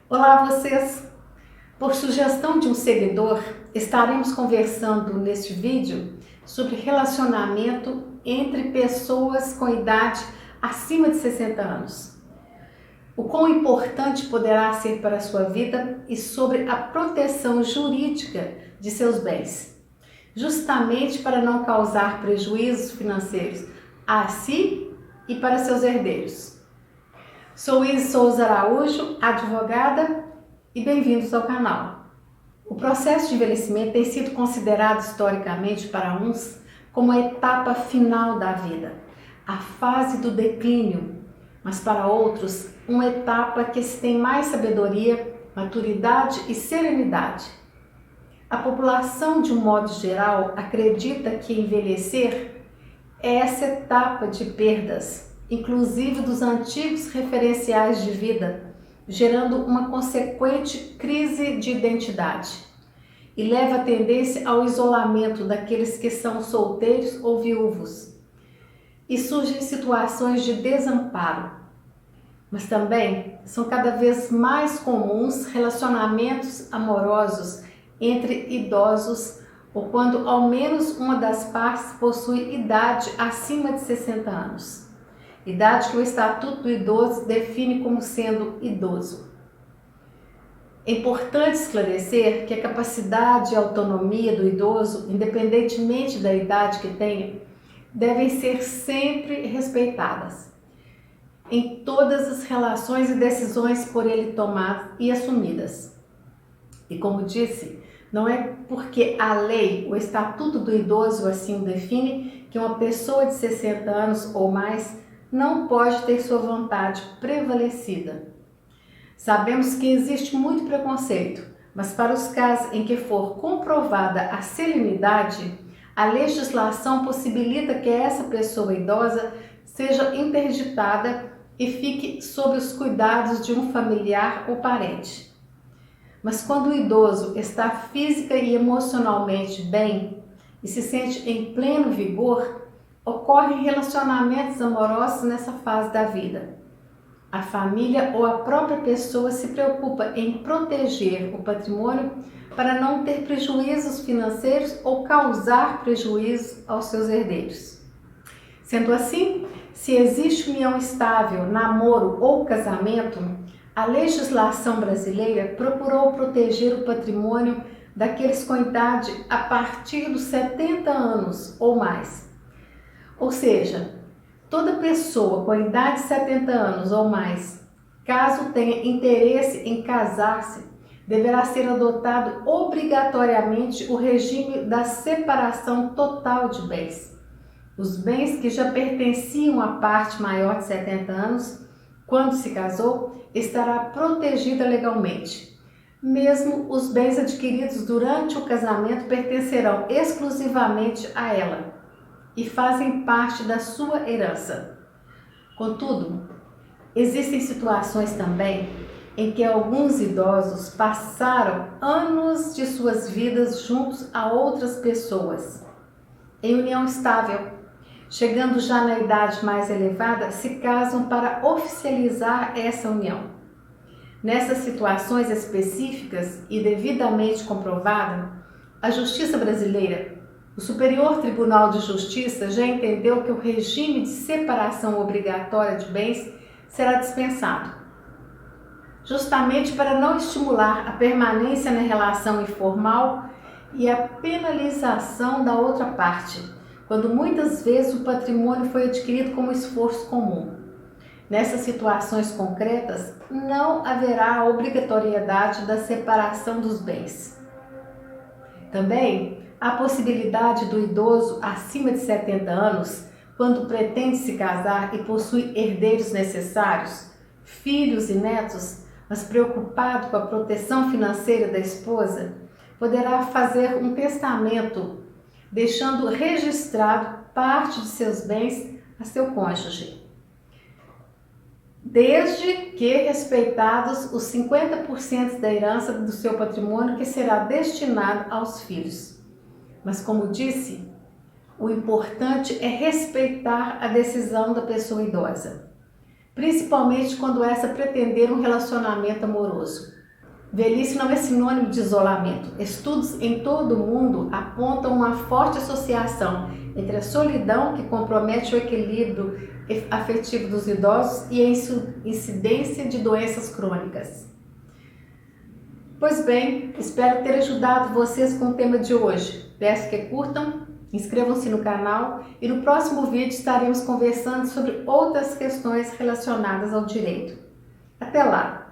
Olá vocês! Por sugestão de um seguidor, estaremos conversando neste vídeo sobre relacionamento entre pessoas com idade acima de 60 anos. O quão importante poderá ser para a sua vida e sobre a proteção jurídica de seus bens, justamente para não causar prejuízos financeiros a si e para seus herdeiros. Sou Isis Souza Araújo, advogada, e bem-vindos ao canal. O processo de envelhecimento tem sido considerado historicamente para uns como a etapa final da vida, a fase do declínio, mas para outros, uma etapa que se tem mais sabedoria, maturidade e serenidade. A população, de um modo geral, acredita que envelhecer é essa etapa de perdas, inclusive dos antigos referenciais de vida, gerando uma consequente crise de identidade e leva a tendência ao isolamento daqueles que são solteiros ou viúvos. E surgem situações de desamparo. Mas também são cada vez mais comuns relacionamentos amorosos entre idosos ou quando ao menos uma das partes possui idade acima de 60 anos. Idade que o Estatuto do Idoso define como sendo idoso. É importante esclarecer que a capacidade e autonomia do idoso, independentemente da idade que tenha, devem ser sempre respeitadas em todas as relações e decisões por ele tomadas e assumidas. E como disse, não é porque a lei, o Estatuto do Idoso assim o define, que uma pessoa de 60 anos ou mais não pode ter sua vontade prevalecida. Sabemos que existe muito preconceito, mas para os casos em que for comprovada a serenidade, a legislação possibilita que essa pessoa idosa seja interditada e fique sob os cuidados de um familiar ou parente. Mas quando o idoso está física e emocionalmente bem e se sente em pleno vigor, ocorrem relacionamentos amorosos nessa fase da vida. A família ou a própria pessoa se preocupa em proteger o patrimônio para não ter prejuízos financeiros ou causar prejuízo aos seus herdeiros. Sendo assim, se existe união estável, namoro ou casamento, a legislação brasileira procurou proteger o patrimônio daqueles com idade a partir dos 70 anos ou mais. Ou seja, toda pessoa com idade de 70 anos ou mais, caso tenha interesse em casar-se, deverá ser adotado obrigatoriamente o regime da separação total de bens. Os bens que já pertenciam à parte maior de 70 anos, quando se casou, estará protegida legalmente. Mesmo os bens adquiridos durante o casamento pertencerão exclusivamente a ela e fazem parte da sua herança. Contudo, existem situações também em que alguns idosos passaram anos de suas vidas juntos a outras pessoas, em união estável. Chegando já na idade mais elevada, se casam para oficializar essa união. Nessas situações específicas e devidamente comprovada, a Justiça brasileira, o Superior Tribunal de Justiça, já entendeu que o regime de separação obrigatória de bens será dispensado, justamente para não estimular a permanência na relação informal e a penalização da outra parte, quando muitas vezes o patrimônio foi adquirido como esforço comum. Nessas situações concretas, não haverá a obrigatoriedade da separação dos bens. Também há a possibilidade do idoso acima de 70 anos, quando pretende se casar e possui herdeiros necessários, filhos e netos, mas preocupado com a proteção financeira da esposa, poderá fazer um testamento, deixando registrado parte de seus bens a seu cônjuge, desde que respeitados os 50% da herança do seu patrimônio que será destinado aos filhos. Mas como disse, o importante é respeitar a decisão da pessoa idosa. principalmente quando essa pretender um relacionamento amoroso. Velhice não é sinônimo de isolamento. Estudos em todo o mundo apontam uma forte associação entre a solidão, que compromete o equilíbrio afetivo dos idosos, e a incidência de doenças crônicas. Pois bem, espero ter ajudado vocês com o tema de hoje. Peço que curtam, inscrevam-se no canal e no próximo vídeo estaremos conversando sobre outras questões relacionadas ao direito. Até lá!